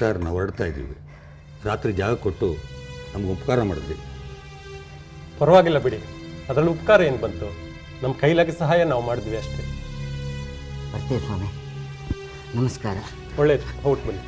Sir ನಾವು ಹೊರಡ್ತಾ ಇದ್ದೀವಿ. ರಾತ್ರಿ ಜಾಗ ಕೊಟ್ಟು ನಮ್ಗೆ ಉಪಕಾರ ಮಾಡಿದ್ವಿ. ಪರವಾಗಿಲ್ಲ ಬಿಡಿ, ಅದರಲ್ಲಿ ಉಪಕಾರ ಏನು ಬಂತು? ನಮ್ಮ ಕೈಲಾಗಿ ಸಹಾಯ ನಾವು ಮಾಡಿದ್ವಿ ಅಷ್ಟೇ. ಬರ್ತೀವಿ ಸ್ವಾಮಿ, ನಮಸ್ಕಾರ. ಒಳ್ಳೇದು, ಹೊರಟು ಬನ್ನಿ.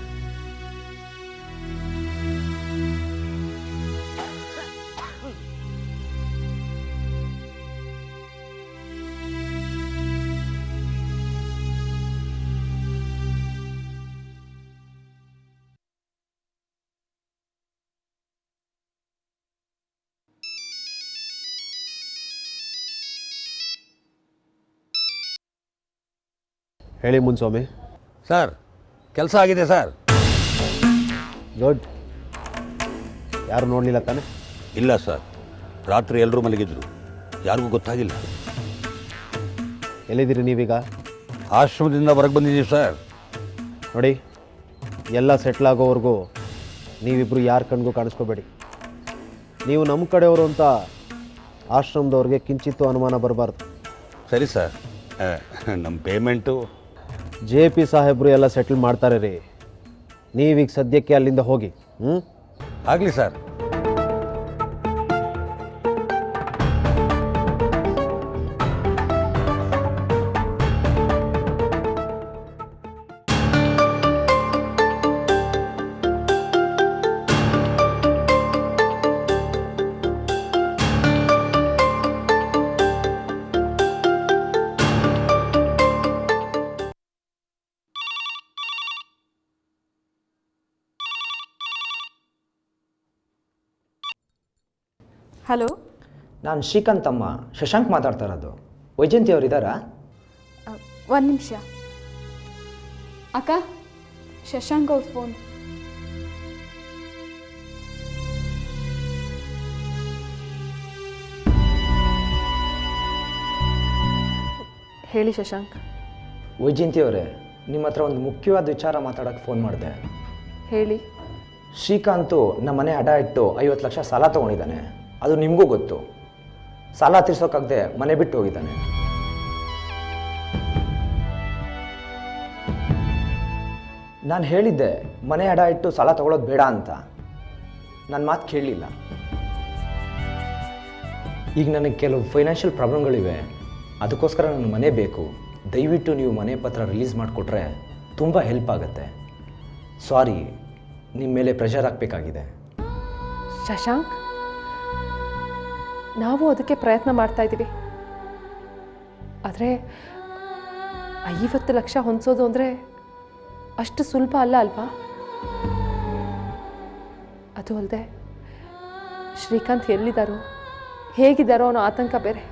ಹೇಳಿ ಮುನ್ಸ್ವಾಮಿ. ಸರ್ ಕೆಲಸ ಆಗಿದೆ ಸರ್. ಗುಡ್. ಯಾರು ನೋಡಲಿಲ್ಲ ತಾನೆ? ಇಲ್ಲ ಸರ್, ರಾತ್ರಿ ಎಲ್ಲರೂ ಮಲಗಿದ್ರು, ಯಾರಿಗೂ ಗೊತ್ತಾಗಿಲ್ಲ. ಎಲ್ಲಿದ್ದೀರಿ ನೀವೀಗ? ಆಶ್ರಮದಿಂದ ಹೊರಗೆ ಬಂದಿದ್ದೀವಿ ಸರ್. ನೋಡಿ, ಎಲ್ಲ ಸೆಟ್ಲ್ ಆಗೋವರೆಗೂ ನೀವಿಬ್ಬರು ಯಾರ ಕಣ್ಗೂ ಕಾಣಿಸ್ಕೋಬೇಡಿ. ನೀವು ನಮ್ಮ ಕಡೆಯವರು ಅಂತ ಆಶ್ರಮದವ್ರಿಗೆ ಕಿಂಚಿತ್ತೂ ಅನುಮಾನ ಬರಬಾರ್ದು. ಸರಿ ಸರ್. ನಮ್ಮ ಪೇಮೆಂಟು JP ಸಾಹೇಬರು ಎಲ್ಲ ಸೆಟ್ಲ್ ಮಾಡ್ತಾರೆ ರೀ. ನೀವೀಗ ಸದ್ಯಕ್ಕೆ ಅಲ್ಲಿಂದ ಹೋಗಿ. ಆಗಲಿ ಸರ್. ಹಲೋ, ನಾನು ಶ್ರೀಕಾಂತ್ ಅಮ್ಮ ಶಶಾಂಕ್ ಮಾತಾಡ್ತಾ ಇರೋದು. ವೈಜಯಂತಿ ಅವರು ಇದ್ದಾರಾ? ಒಂದು ನಿಮಿಷ. ಅಕ್ಕ, ಶಶಾಂಕ್ ಅವ್ರ ಫೋನ್. ಹೇಳಿ ಶಶಾಂಕ್. ವೈಜಯಂತಿ ಅವರೇ, ನಿಮ್ಮ ಹತ್ರ ಒಂದು ಮುಖ್ಯವಾದ ವಿಚಾರ ಮಾತಾಡೋಕ್ಕೆ ಫೋನ್ ಮಾಡಿದೆ. ಹೇಳಿ. ಶ್ರೀಕಾಂತು ನಮ್ಮ ಮನೆ ಅಡ ಇಟ್ಟು 50 ಲಕ್ಷ ಸಾಲ ತೊಗೊಂಡಿದ್ದಾನೆ. ಅದು ನಿಮಗೂ ಗೊತ್ತು. ಸಾಲ ತೀರ್ಸೋಕ್ಕಾಗದೆ ಮನೆ ಬಿಟ್ಟು ಹೋಗಿದ್ದಾನೆ. ನಾನು ಹೇಳಿದ್ದೆ ಮನೆ ಅಡ ಇಟ್ಟು ಸಾಲ ತೊಗೊಳೋದು ಬೇಡ ಅಂತ. ನನ್ನ ಮಾತು ಕೇಳಲಿಲ್ಲ. ಈಗ ನನಗೆ ಕೆಲವು ಫೈನಾನ್ಷಿಯಲ್ ಪ್ರಾಬ್ಲಮ್ಗಳಿವೆ, ಅದಕ್ಕೋಸ್ಕರ ನನ್ನ ಮನೆ ಬೇಕು. ದಯವಿಟ್ಟು ನೀವು ಮನೆ ಪತ್ರ ರಿಲೀಸ್ ಮಾಡಿಕೊಟ್ರೆ ತುಂಬ ಹೆಲ್ಪ್ ಆಗುತ್ತೆ. ಸಾರಿ, ನಿಮ್ಮ ಮೇಲೆ ಪ್ರೆಷರ್ ಹಾಕಬೇಕಾಗಿದೆ. ಶಶಾಂಕ್, ನಾವು ಅದಕ್ಕೆ ಪ್ರಯತ್ನ ಮಾಡ್ತಾ ಇದ್ದೀವಿ. ಆದರೆ 50 ಲಕ್ಷ ಹೊಂದಿಸೋದು ಅಂದರೆ ಅಷ್ಟು ಸುಲಭ ಅಲ್ಲ ಅಲ್ವಾ? ಅದು ಅಲ್ಲದೆ ಶ್ರೀಕಾಂತ್ ಎಲ್ಲಿದ್ದಾರೋ ಹೇಗಿದ್ದಾರೋ ಅನ್ನೋ ಆತಂಕ ಬೇರೆ.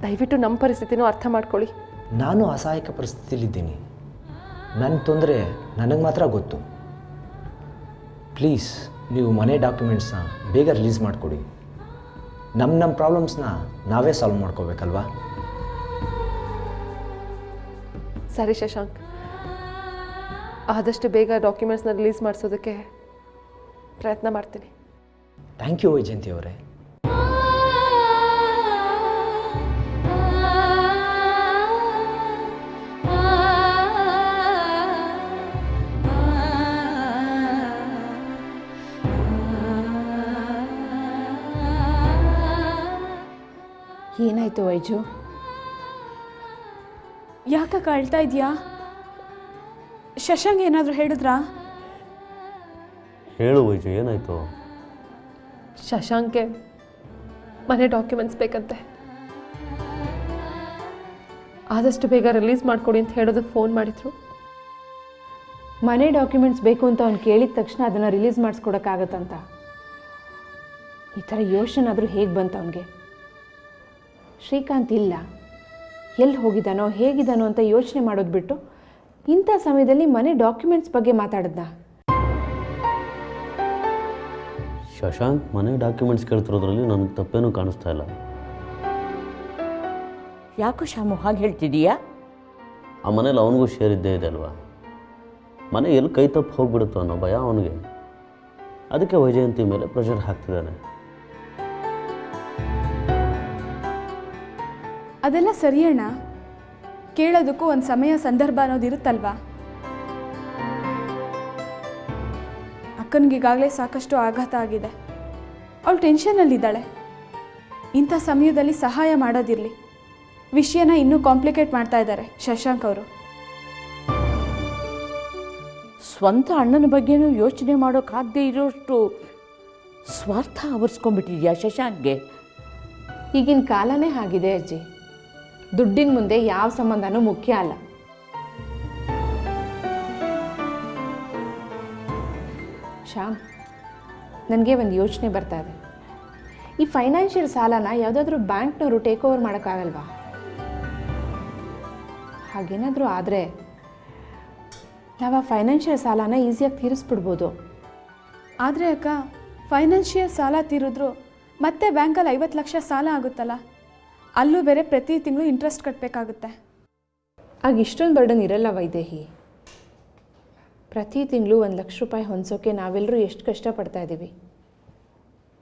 ದಯವಿಟ್ಟು ನಮ್ಮ ಪರಿಸ್ಥಿತಿನೂ ಅರ್ಥ ಮಾಡ್ಕೊಳ್ಳಿ. ನಾನು ಅಸಹಾಯಕ ಪರಿಸ್ಥಿತಿಲಿದ್ದೀನಿ. ನನ್ನ ತೊಂದರೆ ನನಗೆ ಮಾತ್ರ ಗೊತ್ತು. ಪ್ಲೀಸ್, ನೀವು ಮನೆ ಡಾಕ್ಯುಮೆಂಟ್ಸ್ನ ಬೇಗ ರಿಲೀಸ್ ಮಾಡಿಕೊಡಿ. ನಮ್ಮ ಪ್ರಾಬ್ಲಮ್ಸ್ನ ನಾವೇ ಸಾಲ್ವ್ ಮಾಡ್ಕೋಬೇಕಲ್ವಾ? ಸರಿ ಶಶಾಂಕ್, ಆದಷ್ಟು ಬೇಗ ಡಾಕ್ಯುಮೆಂಟ್ಸ್ನ ರಿಲೀಸ್ ಮಾಡಿಸೋದಕ್ಕೆ ಪ್ರಯತ್ನ ಮಾಡ್ತೀನಿ. ಥ್ಯಾಂಕ್ ಯು ವೈಜಯಂತಿ ಅವರೇ. ಏನಾಯ್ತು ವೈಜು? ಯಾಕೆ ಕಳ್ತಾ ಇದೆಯಾ? ಶಶಾಂಕ್ ಏನಾದರೂ ಹೇಳಿದ್ರಾ? ಹೇಳು ವೈಜು, ಏನಾಯಿತು? ಶಶಾಂಕ್ಗೆ ಮನೆ ಡಾಕ್ಯುಮೆಂಟ್ಸ್ ಬೇಕಂತೆ. ಆದಷ್ಟು ಬೇಗ ರಿಲೀಸ್ ಮಾಡಿಕೊಡಿ ಅಂತ ಹೇಳೋದಕ್ಕೆ ಫೋನ್ ಮಾಡಿದ್ರು. ಮನೆ ಡಾಕ್ಯುಮೆಂಟ್ಸ್ ಬೇಕು ಅಂತ ಅವ್ನು ಕೇಳಿದ ತಕ್ಷಣ ಅದನ್ನು ರಿಲೀಸ್ ಮಾಡಿಸ್ಕೊಡೋಕ್ಕಾಗತ್ತಂತ? ಈ ಥರ ಯೋಚನೆ ಆದರೂ ಹೇಗೆ ಬಂತು ಅವನಿಗೆ? ಶ್ರೀಕಾಂತ್ ಇಲ್ಲ, ಎಲ್ಲಿ ಹೋಗಿದ್ದಾನೋ ಹೇಗಿದ್ದಾನೋ ಅಂತ ಯೋಚನೆ ಮಾಡೋದು ಬಿಟ್ಟು ಇಂಥ ಸಮಯದಲ್ಲಿ ಮನೆ ಡಾಕ್ಯುಮೆಂಟ್ಸ್ ಬಗ್ಗೆ ಮಾತಾಡಿದ್ನ? ಶಶಾಂಕ್ ಮನೆ ಡಾಕ್ಯುಮೆಂಟ್ಸ್ ಕೇಳ್ತಿರೋದ್ರಲ್ಲಿ ನನಗೆ ತಪ್ಪೇನೂ ಕಾಣಿಸ್ತಾ ಇಲ್ಲ. ಯಾಕೋ ಶಾಮು ಹಾಗೆ ಹೇಳ್ತಿದೀಯಾ? ಆ ಮನೇಲಿ ಅವನಿಗೂ ಶೇರ್ ಇದ್ದೇ ಇದೆ ಅಲ್ವಾ? ಮನೆ ಎಲ್ಲಿ ಕೈ ತಪ್ಪು ಹೋಗ್ಬಿಡುತ್ತೋ ಅನ್ನೋ ಭಯ ಅವನಿಗೆ. ಅದಕ್ಕೆ ವೈಜಯಂತಿ ಮೇಲೆ ಪ್ರೆಷರ್ ಹಾಕ್ತಿದ್ದಾನೆ. ಅದೆಲ್ಲ ಸರಿ ಅಣ್ಣ, ಕೇಳೋದಕ್ಕೂ ಒಂದು ಸಮಯ ಸಂದರ್ಭ ಅನ್ನೋದು ಇರುತ್ತಲ್ವಾ? ಅಕ್ಕನಿಗೀಗಾಗಲೇ ಸಾಕಷ್ಟು ಆಘಾತ ಆಗಿದೆ. ಅವಳು ಟೆನ್ಷನಲ್ಲಿದ್ದಾಳೆ. ಇಂಥ ಸಮಯದಲ್ಲಿ ಸಹಾಯ ಮಾಡೋದಿರಲಿ, ವಿಷಯನ ಇನ್ನೂ ಕಾಂಪ್ಲಿಕೇಟ್ ಮಾಡ್ತಾ ಇದ್ದಾರೆ ಶಶಾಂಕ್ ಅವರು. ಸ್ವಂತ ಅಣ್ಣನ ಬಗ್ಗೆನೂ ಯೋಚನೆ ಮಾಡೋಕ್ಕಾಗದೇ ಇರೋಷ್ಟು ಸ್ವಾರ್ಥ ಆವರಿಸ್ಕೊಂಡ್ಬಿಟ್ಟಿದ್ಯಾ ಶಶಾಂಕ್ಗೆ? ಈಗಿನ ಕಾಲನೇ ಆಗಿದೆ ಅಜ್ಜಿ. ದುಡ್ಡಿನ ಮುಂದೆ ಯಾವ ಸಂಬಂಧನೂ ಮುಖ್ಯ ಅಲ್ಲ. ಶ್ಯಾಮ್, ನನಗೆ ಒಂದು ಯೋಚನೆ ಬರ್ತಾ ಇದೆ. ಈ ಫೈನಾನ್ಷಿಯಲ್ ಸಾಲನ ಯಾವುದಾದ್ರೂ ಬ್ಯಾಂಕ್ನವರು ಟೇಕ್ ಓವರ್ ಮಾಡೋಕ್ಕಾಗಲ್ವಾ? ಹಾಗೇನಾದರೂ ಆದರೆ ನಾವು ಆ ಫೈನಾನ್ಷಿಯಲ್ ಸಾಲನ ಈಸಿಯಾಗಿ ತೀರಿಸ್ಬಿಡ್ಬೋದು. ಆದರೆ ಅಕ್ಕ, ಫೈನಾನ್ಷಿಯಲ್ ಸಾಲ ತೀರಿದ್ರು ಮತ್ತೆ ಬ್ಯಾಂಕಲ್ಲಿ 50 ಲಕ್ಷ ಸಾಲ ಆಗುತ್ತಲ್ಲ, ಅಲ್ಲೂ ಬೇರೆ ಪ್ರತಿ ತಿಂಗಳು ಇಂಟ್ರೆಸ್ಟ್ ಕಟ್ಟಬೇಕಾಗುತ್ತೆ. ಆಗ ಇಷ್ಟೊಂದು ಬರ್ಡನ್ ಇರಲ್ಲ ವೈದೇಹಿ. ಪ್ರತಿ ತಿಂಗಳು 1 ಲಕ್ಷ ರೂಪಾಯಿ ಹೊಂದಿಸೋಕೆ ನಾವೆಲ್ಲರೂ ಎಷ್ಟು ಕಷ್ಟಪಡ್ತಾ ಇದ್ದೀವಿ.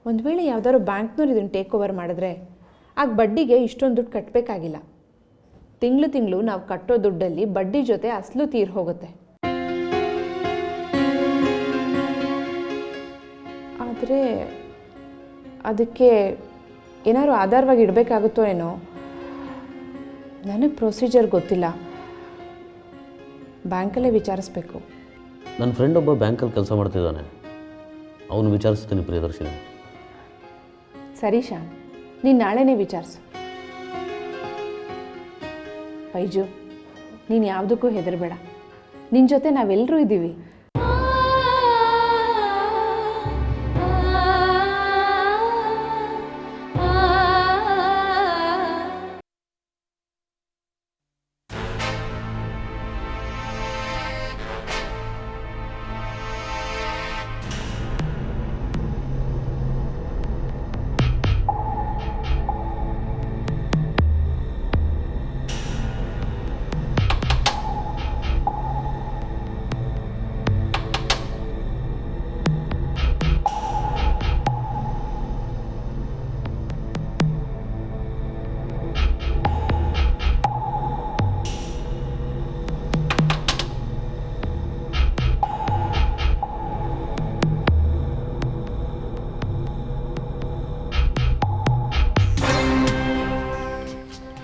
ಒಂದು ವೇಳೆ ಯಾವುದಾದ್ರು ಬ್ಯಾಂಕ್ನವ್ರು ಇದನ್ನು ಟೇಕ್ ಓವರ್ ಮಾಡಿದ್ರೆ ಆಗ ಬಡ್ಡಿಗೆ ಇಷ್ಟೊಂದು ದುಡ್ಡು ಕಟ್ಟಬೇಕಾಗಿಲ್ಲ. ತಿಂಗಳು ನಾವು ಕಟ್ಟೋ ದುಡ್ಡಲ್ಲಿ ಬಡ್ಡಿ ಜೊತೆ ಅಸಲು ತೀರ್ ಹೋಗುತ್ತೆ. ಆದರೆ ಅದಕ್ಕೆ ಏನಾದ್ರು ಆಧಾರವಾಗಿ ಇಡಬೇಕಾಗುತ್ತೋ ಏನೋ. ನನಗೆ ಪ್ರೊಸೀಜರ್ ಗೊತ್ತಿಲ್ಲ, ಬ್ಯಾಂಕಲ್ಲೇ ವಿಚಾರಿಸ್ಬೇಕು. ನನ್ನ ಫ್ರೆಂಡ್ ಒಬ್ಬ ಬ್ಯಾಂಕಲ್ಲಿ ಕೆಲಸ ಮಾಡ್ತಿದ್ದಾನೆ, ಅವನು ವಿಚಾರಿಸ್ತೀನಿ ಪ್ರಿಯದರ್ಶಿನಿ. ಸರಿ ಶ್ಯಾಮ್, ನೀನು ನಾಳೆನೇ ವಿಚಾರಿಸು. ವೈಜು, ನೀನು ಯಾವುದಕ್ಕೂ ಹೆದರಬೇಡ. ನಿನ್ನ ಜೊತೆ ನಾವೆಲ್ಲರೂ ಇದ್ದೀವಿ.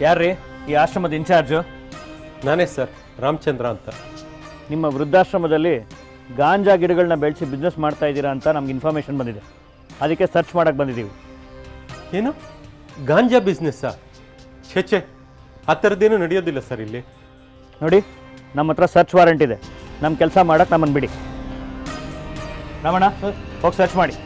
ಯಾರ್ರೀ ಈ ಆಶ್ರಮದ ಇನ್ಚಾರ್ಜು? ನಾನೇ ಸರ್, ರಾಮಚಂದ್ರ ಅಂತ. ನಿಮ್ಮ ವೃದ್ಧಾಶ್ರಮದಲ್ಲಿ ಗಾಂಜಾ ಗಿಡಗಳನ್ನ ಬೆಳೆಸಿ ಬಿಸ್ನೆಸ್ ಮಾಡ್ತಾ ಇದ್ದೀರಾ ಅಂತ ನಮ್ಗೆ ಇನ್ಫಾರ್ಮೇಷನ್ ಬಂದಿದೆ. ಅದಕ್ಕೆ ಸರ್ಚ್ ಮಾಡೋಕ್ಕೆ ಬಂದಿದ್ದೀವಿ. ಏನು, ಗಾಂಜಾ ಬಿಸ್ನೆಸ್ಸಾ? ಛೆ, ಆ ಥರದ್ದೇನು ನಡೆಯೋದಿಲ್ಲ ಸರ್ ಇಲ್ಲಿ. ನೋಡಿ, ನಮ್ಮ ಹತ್ರ ಸರ್ಚ್ ವಾರೆಂಟ್ ಇದೆ. ನಮ್ಮ ಕೆಲಸ ಮಾಡೋಕ್ಕೆ ನಮ್ಮನ್ನು ಬಿಡಿ. ರಮಣ, ಹೋಗಿ ಸರ್ಚ್ ಮಾಡಿ.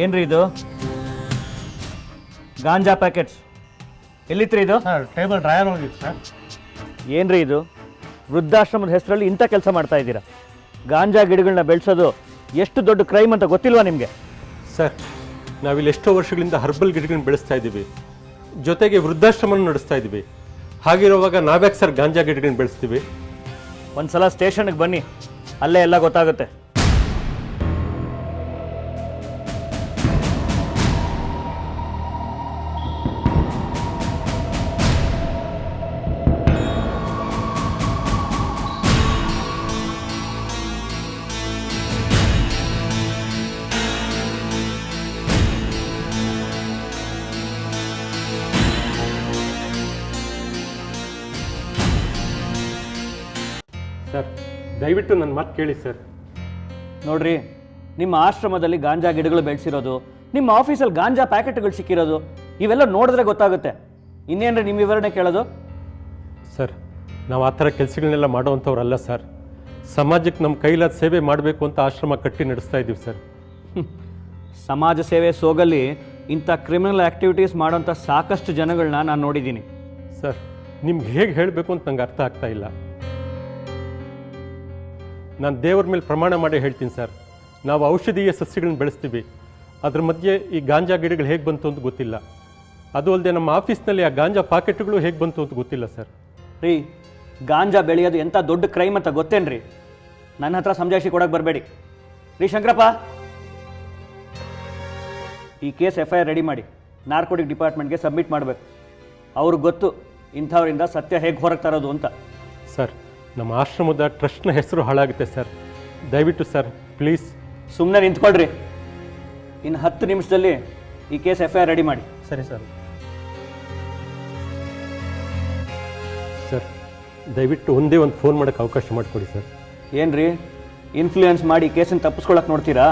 ಏನ್ರಿ ಇದು? ಗಾಂಜಾ ಪ್ಯಾಕೆಟ್ಸ್ ಎಲ್ಲಿತ್ರಿ ಇದು? ಟೇಬಲ್ ಡ್ರಾಯರ್ ಹೋಗಿತ್ತು ಸರ್. ಏನ್ರಿ ಇದು? ವೃದ್ಧಾಶ್ರಮದ ಹೆಸರಲ್ಲಿ ಇಂಥ ಕೆಲಸ ಮಾಡ್ತಾ ಇದ್ದೀರಾ? ಗಾಂಜಾ ಗಿಡಗಳನ್ನ ಬೆಳೆಸೋದು ಎಷ್ಟು ದೊಡ್ಡ ಕ್ರೈಮ್ ಅಂತ ಗೊತ್ತಿಲ್ವಾ ನಿಮಗೆ? ಸರ್, ನಾವಿಲ್ಲಿ ಎಷ್ಟೋ ವರ್ಷಗಳಿಂದ ಹರ್ಬಲ್ ಗಿಡಗಳನ್ನ ಬೆಳೆಸ್ತಾ ಇದ್ದೀವಿ, ಜೊತೆಗೆ ವೃದ್ಧಾಶ್ರಮನ ನಡೆಸ್ತಾ ಇದ್ದೀವಿ. ಹಾಗಿರುವಾಗ ನಾವ್ಯಾಕೆ ಸರ್ ಗಾಂಜಾ ಗಿಡಗಳನ್ನ ಬೆಳೆಸ್ತೀವಿ? ಒಂದ್ಸಲ ಸ್ಟೇಷನ್ಗೆ ಬನ್ನಿ, ಅಲ್ಲೇ ಎಲ್ಲ ಗೊತ್ತಾಗುತ್ತೆ. ಸರ್, ದಯವಿಟ್ಟು ನನ್ನ ಮಾತು ಕೇಳಿ ಸರ್. ನೋಡ್ರಿ, ನಿಮ್ಮ ಆಶ್ರಮದಲ್ಲಿ ಗಾಂಜಾ ಗಿಡಗಳು ಬೆಳೆಸಿರೋದು, ನಿಮ್ಮ ಆಫೀಸಲ್ಲಿ ಗಾಂಜಾ ಪ್ಯಾಕೆಟ್ಗಳು ಸಿಕ್ಕಿರೋದು, ಇವೆಲ್ಲ ನೋಡಿದ್ರೆ ಗೊತ್ತಾಗುತ್ತೆ. ಇನ್ನೇನ್ರಿ ನಿಮ್ಮ ವಿವರಣೆ ಕೇಳೋದು? ಸರ್, ನಾವು ಆ ಥರ ಕೆಲಸಗಳನ್ನೆಲ್ಲ ಮಾಡೋವಂಥವ್ರಲ್ಲ ಸರ್. ಸಮಾಜಕ್ಕೆ ನಮ್ಮ ಕೈಲಾದ ಸೇವೆ ಮಾಡಬೇಕು ಅಂತ ಆಶ್ರಮ ಕಟ್ಟಿ ನಡೆಸ್ತಾ ಇದ್ದೀವಿ ಸರ್. ಸಮಾಜ ಸೇವೆ ಸೋಗಲ್ಲಿ ಇಂಥ ಕ್ರಿಮಿನಲ್ ಆ್ಯಕ್ಟಿವಿಟೀಸ್ ಮಾಡೋಂಥ ಸಾಕಷ್ಟು ಜನಗಳನ್ನ ನಾನು ನೋಡಿದ್ದೀನಿ. ಸರ್, ನಿಮ್ಗೆ ಹೇಗೆ ಹೇಳಬೇಕು ಅಂತ ನಂಗೆ ಅರ್ಥ ಆಗ್ತಾ ಇಲ್ಲ. ನಾನು ದೇವ್ರ ಮೇಲೆ ಪ್ರಮಾಣ ಮಾಡಿ ಹೇಳ್ತೀನಿ ಸರ್, ನಾವು ಔಷಧೀಯ ಸಸ್ಯಗಳನ್ನ ಬೆಳೆಸ್ತೀವಿ. ಅದ್ರ ಮಧ್ಯೆ ಈ ಗಾಂಜಾ ಗಿಡಗಳು ಹೇಗೆ ಬಂತು ಅಂತ ಗೊತ್ತಿಲ್ಲ. ಅದು ಅಲ್ಲದೆ ನಮ್ಮ ಆಫೀಸ್ನಲ್ಲಿ ಆ ಗಾಂಜಾ ಪಾಕೆಟ್ಗಳು ಹೇಗೆ ಬಂತು ಅಂತ ಗೊತ್ತಿಲ್ಲ ಸರ್. ರೀ, ಗಾಂಜಾ ಬೆಳೆಯೋದು ಎಂಥ ದೊಡ್ಡ ಕ್ರೈಮ್ ಅಂತ ಗೊತ್ತೇನ್ರಿ? ನನ್ನ ಹತ್ರ ಸಮಜಾಯಿಷಿ ಕೊಡೋಕೆ ಬರಬೇಡಿ. ರೀ ಶಂಕರಪ್ಪ, ಈ ಕೇಸ್ FIR ರೆಡಿ ಮಾಡಿ ನಾರ್ಕೋಟಿಕ್ ಡಿಪಾರ್ಟ್ಮೆಂಟ್ಗೆ ಸಬ್ಮಿಟ್ ಮಾಡಬೇಕು. ಅವ್ರಿಗೆ ಗೊತ್ತು ಇಂಥವರಿಂದ ಸತ್ಯ ಹೇಗೆ ಹೊರಗೆ ತರೋದು ಅಂತ. ಸರ್, ನಮ್ಮ ಆಶ್ರಮದ ಟ್ರಸ್ಟ್ನ ಹೆಸರು ಹಾಳಾಗುತ್ತೆ ಸರ್. ದಯವಿಟ್ಟು ಸರ್, ಪ್ಲೀಸ್. ಸುಮ್ಮನೆ ನಿಂತ್ಕೊಳ್ರಿ. ಇನ್ನು 10 ನಿಮಿಷದಲ್ಲಿ ಈ ಕೇಸ್ FIR ರೆಡಿ ಮಾಡಿ. ಸರಿ ಸರ್. ಸರ್, ದಯವಿಟ್ಟು ಒಂದೇ ಒಂದು ಫೋನ್ ಮಾಡೋಕ್ಕೆ ಅವಕಾಶ ಮಾಡಿಕೊಡಿ ಸರ್. ಏನ್ರಿ, ಇನ್ಫ್ಲೂಯೆನ್ಸ್ ಮಾಡಿ ಕೇಸನ್ನು ತಪ್ಪಿಸ್ಕೊಳಕ್ಕೆ ನೋಡ್ತೀರಾ?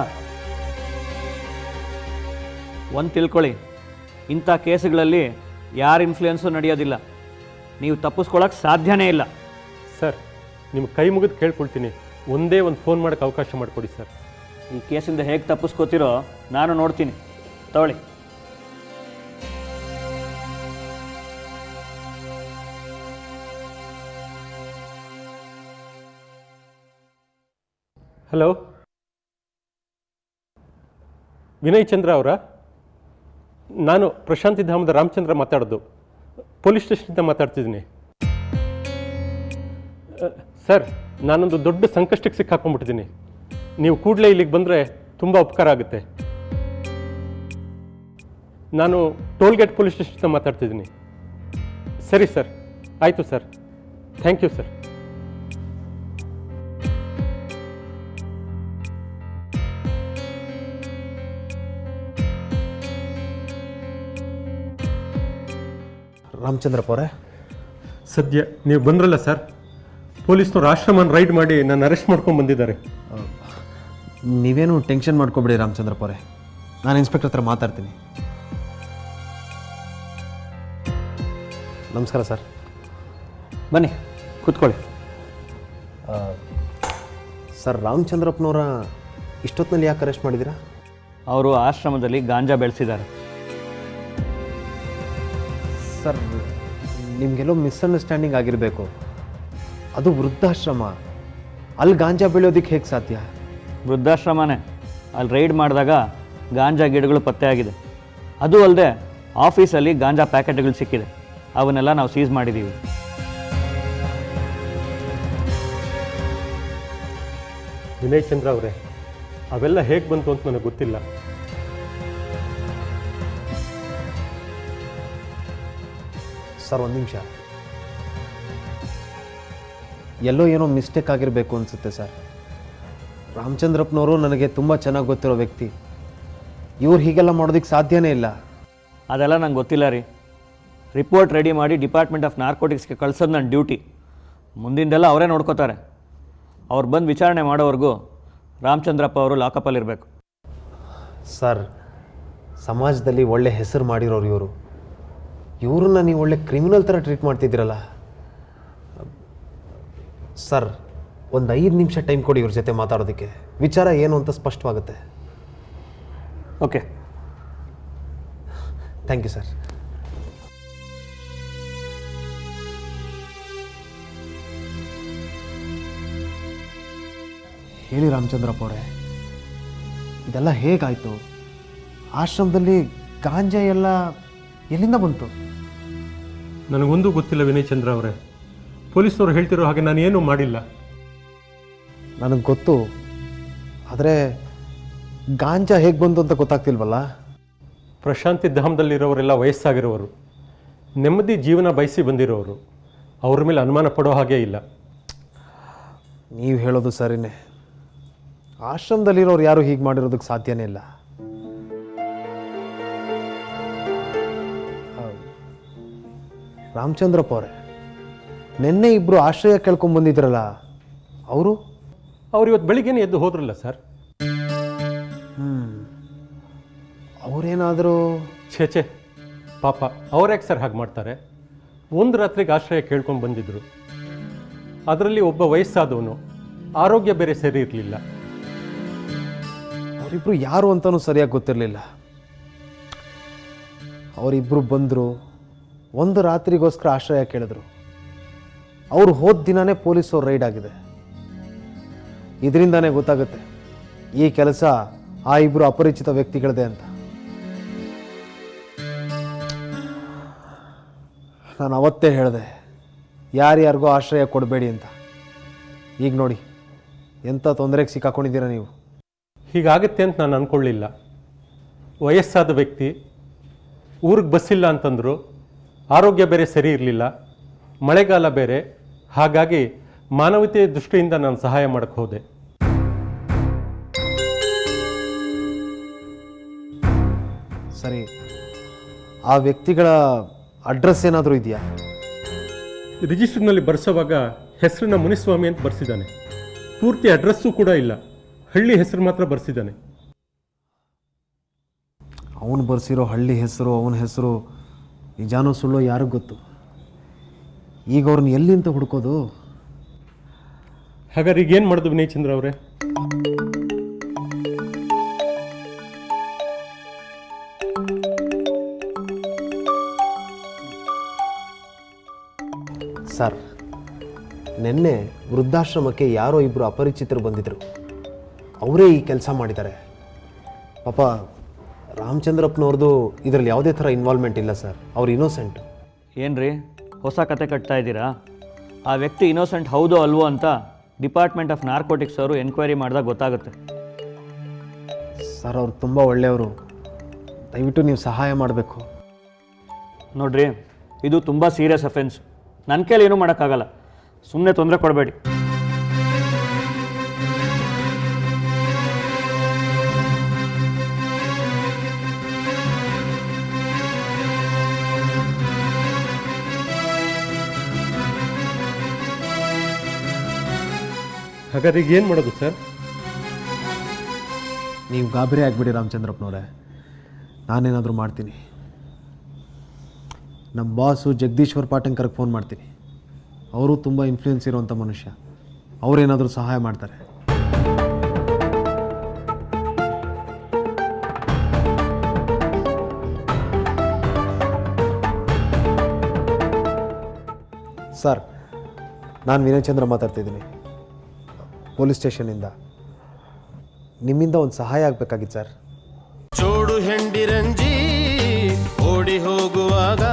ಒಂದು ತಿಳ್ಕೊಳ್ಳಿ, ಇಂಥ ಕೇಸುಗಳಲ್ಲಿ ಯಾರ ಇನ್ಫ್ಲೂಯೆನ್ಸು ನಡೆಯೋದಿಲ್ಲ. ನೀವು ತಪ್ಪಿಸ್ಕೊಳಕ್ಕೆ ಸಾಧ್ಯನೇ ಇಲ್ಲ. ಸರ್, ನಿಮ್ಮ ಕೈ ಮುಗಿದು ಕೇಳ್ಕೊಳ್ತೀನಿ, ಒಂದೇ ಒಂದು ಫೋನ್ ಮಾಡೋಕ್ಕೆ ಅವಕಾಶ ಮಾಡಿಕೊಡಿ ಸರ್. ಈ ಕೇಸಿಂದ ಹೇಗೆ ತಪ್ಪಿಸ್ಕೋತಿರೋ ನಾನು ನೋಡ್ತೀನಿ. ತಗೊಳ್ಳಿ. ಹಲೋ, ವಿನಯ್ ಚಂದ್ರ ಅವರಾ? ನಾನು ಪ್ರಶಾಂತಿ ಧಾಮದ ರಾಮಚಂದ್ರ ಮಾತಾಡೋದು. ಪೊಲೀಸ್ ಸ್ಟೇಷನಿಂದ ಮಾತಾಡ್ತಿದ್ದೀನಿ. ಸರ್, ನಾನೊಂದು ದೊಡ್ಡ ಸಂಕಷ್ಟಕ್ಕೆ ಸಿಕ್ಕಾಕೊಂಡ್ಬಿಟ್ಟಿದ್ದೀನಿ. ನೀವು ಕೂಡಲೇ ಇಲ್ಲಿಗೆ ಬಂದರೆ ತುಂಬ ಉಪಕಾರ ಆಗುತ್ತೆ. ನಾನು ಟೋಲ್ಗೇಟ್ ಪೊಲೀಸ್ ಸ್ಟೇಷನಿಂದ ಮಾತಾಡ್ತಿದ್ದೀನಿ. ಸರಿ ಸರ್, ಆಯಿತು sir. Thank you sir. Ramachandrappa ಅವರೇ, ಸದ್ಯ ನೀವು ಬಂದ್ರಲ್ಲ ಸರ್, ಪೊಲೀಸ್ನವ್ರು ಆಶ್ರಮನ ರೈಡ್ ಮಾಡಿ ನಾನು ಅರೆಸ್ಟ್ ಮಾಡ್ಕೊಂಡು ಬಂದಿದ್ದಾರೆ. ನೀವೇನು ಟೆನ್ಷನ್ ಮಾಡ್ಕೊಬೇಡಿ ರಾಮಚಂದ್ರಪ್ಪ ಅವರೇ, ನಾನು ಇನ್ಸ್ಪೆಕ್ಟರ್ ಹತ್ರ ಮಾತಾಡ್ತೀನಿ. ನಮಸ್ಕಾರ ಸರ್. ಬನ್ನಿ ಕೂತ್ಕೊಳ್ಳಿ. ಸರ್, ರಾಮಚಂದ್ರಪ್ಪನವರ ಇಷ್ಟೊತ್ತಿನಲ್ಲಿ ಯಾಕೆ ಅರೆಸ್ಟ್ ಮಾಡಿದ್ದೀರಾ? ಅವರು ಆಶ್ರಮದಲ್ಲಿ ಗಾಂಜಾ ಬೆಳೆಸಿದ್ದಾರೆ. ಸರ್, ನಿಮಗೆಲ್ಲೋ ಮಿಸ್ಅಂಡರ್ಸ್ಟ್ಯಾಂಡಿಂಗ್ ಆಗಿರಬೇಕು. ಅದು ವೃದ್ಧಾಶ್ರಮ, ಅಲ್ಲಿ ಗಾಂಜಾ ಬೆಳೆಯೋದಕ್ಕೆ ಹೇಗೆ ಸಾಧ್ಯ? ವೃದ್ಧಾಶ್ರಮನೇ. ಅಲ್ಲಿ ರೈಡ್ ಮಾಡಿದಾಗ ಗಾಂಜಾ ಗಿಡಗಳು ಪತ್ತೆಯಾಗಿದೆ. ಅದು ಅಲ್ಲದೆ ಆಫೀಸಲ್ಲಿ ಗಾಂಜಾ ಪ್ಯಾಕೆಟ್ಗಳು ಸಿಕ್ಕಿದೆ. ಅವನ್ನೆಲ್ಲ ನಾವು ಸೀಸ್ ಮಾಡಿದ್ದೀವಿ. ವಿನಯ್ ಚಂದ್ರ ಅವರೇ, ಅವೆಲ್ಲ ಹೇಗೆ ಬಂತು ಅಂತ ನನಗೆ ಗೊತ್ತಿಲ್ಲ. ಸರ್, ಒಂದು ನಿಮಿಷ. ಎಲ್ಲೋ ಏನೋ ಮಿಸ್ಟೇಕ್ ಆಗಿರಬೇಕು ಅನಿಸುತ್ತೆ ಸರ್. ರಾಮಚಂದ್ರಪ್ಪನವರು ನನಗೆ ತುಂಬ ಚೆನ್ನಾಗಿ ಗೊತ್ತಿರೋ ವ್ಯಕ್ತಿ. ಇವ್ರು ಹೀಗೆಲ್ಲ ಮಾಡೋದಕ್ಕೆ ಸಾಧ್ಯನೇ ಇಲ್ಲ. ಅದೆಲ್ಲ ನಂಗೆ ಗೊತ್ತಿಲ್ಲ ರೀ. ರಿಪೋರ್ಟ್ ರೆಡಿ ಮಾಡಿ ಡಿಪಾರ್ಟ್ಮೆಂಟ್ ಆಫ್ ನಾರ್ಕೋಟಿಕ್ಸ್ಗೆ ಕಳ್ಸೋದು ನನ್ನ ಡ್ಯೂಟಿ. ಮುಂದಿಂದೆಲ್ಲ ಅವರೇ ನೋಡ್ಕೋತಾರೆ. ಅವ್ರು ಬಂದು ವಿಚಾರಣೆ ಮಾಡೋವರೆಗೂ ರಾಮಚಂದ್ರಪ್ಪ ಅವರು ಲಾಕಪ್ಪಲ್ಲಿರಬೇಕು. ಸರ್, ಸಮಾಜದಲ್ಲಿ ಒಳ್ಳೆ ಹೆಸರು ಮಾಡಿರೋರು ಇವರು. ಇವ್ರನ್ನ ನೀವು ಒಳ್ಳೆ ಕ್ರಿಮಿನಲ್ ಥರ ಟ್ರೀಟ್ ಮಾಡ್ತಿದ್ದೀರಲ್ಲ. ಸರ್, ಒಂದು 5 ನಿಮಿಷ ಟೈಮ್ ಕೊಡಿ ಇವ್ರ ಜೊತೆ ಮಾತಾಡೋದಕ್ಕೆ. ವಿಚಾರ ಏನು ಅಂತ ಸ್ಪಷ್ಟವಾಗುತ್ತೆ. Okay, thank you sir. ಹೇಳಿ ರಾಮಚಂದ್ರಪ್ಪ ಅವರೇ, ಇದೆಲ್ಲ ಹೇಗಾಯಿತು? ಆಶ್ರಮದಲ್ಲಿ ಗಾಂಜಾ ಎಲ್ಲ ಎಲ್ಲಿಂದ ಬಂತು? ನನಗೊಂದು ಗೊತ್ತಿಲ್ಲ ವಿನಯ್ ಚಂದ್ರ ಅವರೇ. ಪೊಲೀಸ್ನವ್ರು ಹೇಳ್ತಿರೋ ಹಾಗೆ ನಾನೇನೂ ಮಾಡಿಲ್ಲ. ನನಗೆ ಗೊತ್ತು, ಆದರೆ ಗಾಂಜಾ ಹೇಗೆ ಬಂತು ಅಂತ ಗೊತ್ತಾಗ್ತಿಲ್ವಲ್ಲ. ಪ್ರಶಾಂತಿ ಧಾಮದಲ್ಲಿರೋರೆಲ್ಲ ವಯಸ್ಸಾಗಿರೋರು, ನೆಮ್ಮದಿ ಜೀವನ ಬಯಸಿ ಬಂದಿರೋರು. ಅವ್ರ ಮೇಲೆ ಅನುಮಾನ ಪಡೋ ಹಾಗೇ ಇಲ್ಲ. ನೀವು ಹೇಳೋದು ಸರಿನೇ. ಆಶ್ರಮದಲ್ಲಿರೋರು ಯಾರು ಹೀಗೆ ಮಾಡಿರೋದಕ್ಕೆ ಸಾಧ್ಯನೇ ಇಲ್ಲ. ರಾಮಚಂದ್ರಪ್ಪ ಅವರೇ, ನಿನ್ನೆ ಇಬ್ಬರು ಆಶ್ರಯ ಕೇಳ್ಕೊಂಡು ಬಂದಿದ್ರಲ್ಲ, ಅವರು ಅವ್ರು ಇವತ್ತು ಬೆಳಿಗ್ಗೆನೇ ಎದ್ದು ಹೋದ್ರಲ್ಲ ಸರ್. ಅವರೇನಾದರೂ ಛೇ ಪಾಪ ಅವ್ರ್ಯಾಕೆ ಸರ್ ಹಾಗೆ ಮಾಡ್ತಾರೆ? ಒಂದು ರಾತ್ರಿಗೆ ಆಶ್ರಯ ಕೇಳ್ಕೊಂಡು ಬಂದಿದ್ದರು. ಅದರಲ್ಲಿ ಒಬ್ಬ ವಯಸ್ಸಾದವನು, ಆರೋಗ್ಯ ಬೇರೆ ಸರಿ ಇರಲಿಲ್ಲ. ಅವರಿಬ್ಬರು ಯಾರು ಅಂತಲೂ ಸರಿಯಾಗಿ ಗೊತ್ತಿರಲಿಲ್ಲ. ಅವರಿಬ್ಬರು ಬಂದರು, ಒಂದು ರಾತ್ರಿಗೋಸ್ಕರ ಆಶ್ರಯ ಕೇಳಿದ್ರು. ಅವರು ಹೋದ ದಿನವೇ ಪೊಲೀಸವ್ರು ರೈಡ್ ಆಗಿದೆ. ಇದರಿಂದಾನೇ ಗೊತ್ತಾಗುತ್ತೆ ಈ ಕೆಲಸ ಆ ಇಬ್ಬರು ಅಪರಿಚಿತ ವ್ಯಕ್ತಿಗಳದೇ ಅಂತ. ನಾನು ಅವತ್ತೇ ಹೇಳಿದೆ ಯಾರ್ಯಾರಿಗೂ ಆಶ್ರಯ ಕೊಡಬೇಡಿ ಅಂತ. ಈಗ ನೋಡಿ ಎಂಥ ತೊಂದರೆಗೆ ಸಿಕ್ಕಾಕೊಂಡಿದ್ದೀರಾ ನೀವು. ಹೀಗಾಗುತ್ತೆ ಅಂತ ನಾನು ಅಂದ್ಕೊಳ್ಳಿಲ್ಲ. ವಯಸ್ಸಾದ ವ್ಯಕ್ತಿ, ಊರಿಗೆ ಬಸ್ಸಿಲ್ಲ ಅಂತಂದರು, ಆರೋಗ್ಯ ಬೇರೆ ಸರಿ ಇರಲಿಲ್ಲ, ಮಳೆಗಾಲ ಬೇರೆ. ಹಾಗಾಗಿ ಮಾನವೀಯತೆಯ ದೃಷ್ಟಿಯಿಂದ ನಾನು ಸಹಾಯ ಮಾಡೋಕ್ಕೆ ಹೋದೆ. ಸರಿ, ಆ ವ್ಯಕ್ತಿಗಳ ಅಡ್ರೆಸ್ ಏನಾದರೂ ಇದೆಯಾ? ರಿಜಿಸ್ಟರ್ನಲ್ಲಿ ಬರ್ಸೋವಾಗ ಹೆಸರನ್ನ ಮುನಿಸ್ವಾಮಿ ಅಂತ ಬರ್ಸಿದ್ದಾನೆ. ಪೂರ್ತಿ ಅಡ್ರೆಸ್ಸು ಕೂಡ ಇಲ್ಲ, ಹಳ್ಳಿ ಹೆಸರು ಮಾತ್ರ ಬರ್ಸಿದ್ದಾನೆ. ಅವನು ಬರ್ಸಿರೋ ಹಳ್ಳಿ ಹೆಸರು, ಅವನ ಹೆಸರು ನಿಜಾನೋ ಸುಳ್ಳೋ ಯಾರಿಗೂ ಗೊತ್ತು. ಈಗ ಅವ್ರನ್ನ ಎಲ್ಲಿಂದ ಹುಡ್ಕೋದು? ಹಾಗಾದ್ರೆ ಈಗೇನು ಮಾಡಿದ್ವಿ ವಿನಯಚಂದ್ರ ಅವರೇ? ಸರ್, ನಿನ್ನೆ ವೃದ್ಧಾಶ್ರಮಕ್ಕೆ ಯಾರೋ ಇಬ್ಬರು ಅಪರಿಚಿತರು ಬಂದಿದ್ದರು. ಅವರೇ ಈ ಕೆಲಸ ಮಾಡಿದ್ದಾರೆ. ಪಾಪ ರಾಮಚಂದ್ರಪ್ಪನವ್ರದ್ದು ಇದರಲ್ಲಿ ಯಾವುದೇ ಥರ ಇನ್ವಾಲ್ವ್ಮೆಂಟ್ ಇಲ್ಲ ಸರ್. ಅವ್ರು ಇನ್ನೋಸೆಂಟು. ಏನು ರೀ ಹೊಸ ಕತೆ ಕಟ್ತಾ ಇದ್ದೀರಾ? ಆ ವ್ಯಕ್ತಿ ಇನ್ನೋಸೆಂಟ್ ಹೌದೋ ಅಲ್ವೋ ಅಂತ ಡಿಪಾರ್ಟ್ಮೆಂಟ್ ಆಫ್ ನಾರ್ಕೋಟಿಕ್ಸ್ ಅವರು ಎನ್ಕ್ವೈರಿ ಮಾಡಿದಾಗ ಗೊತ್ತಾಗುತ್ತೆ. ಸರ್, ಅವ್ರು ತುಂಬ ಒಳ್ಳೆಯವರು. ದಯವಿಟ್ಟು ನೀವು ಸಹಾಯ ಮಾಡಬೇಕು. ನೋಡ್ರಿ, ಇದು ತುಂಬ ಸೀರಿಯಸ್ ಅಫೆನ್ಸ್. ನನ್ನ ಕೈಲಿ ಏನೂ ಮಾಡೋಕ್ಕಾಗಲ್ಲ. ಸುಮ್ಮನೆ ತೊಂದರೆ ಕೊಡಬೇಡಿ. ಹಾಗಾದ್ರೆ ಈಗ ಏನು ಮಾಡೋದು ಸರ್? ನೀವು ಗಾಬರಿ ಆಗಿಬಿಡಿ ರಾಮಚಂದ್ರಪ್ಪನವರೇ, ನಾನೇನಾದರೂ ಮಾಡ್ತೀನಿ. ನಮ್ಮ ಬಾಸು ಜಗದೀಶ್ವರ್ ಪಾಟಂಕರ್ಗೆ ಫೋನ್ ಮಾಡ್ತೀನಿ. ಅವರು ತುಂಬ ಇನ್ಫ್ಲೂಯೆನ್ಸ್ ಇರುವಂಥ ಮನುಷ್ಯ. ಅವರೇನಾದರೂ ಸಹಾಯ ಮಾಡ್ತಾರೆ. ಸರ್, ನಾನು ವಿನಯಚಂದ್ರ ಮಾತಾಡ್ತಿದ್ದೀನಿ, ಪೊಲೀಸ್ ಸ್ಟೇಷನಿಂದ. ನಿಮ್ಮಿಂದ ಒಂದು ಸಹಾಯ ಆಗಬೇಕಾಗಿತ್ತು ಸರ್. ಜೋಡು ಹೆಂಡಿರಂಜಿ ಓಡಿ ಹೋಗುವಾಗ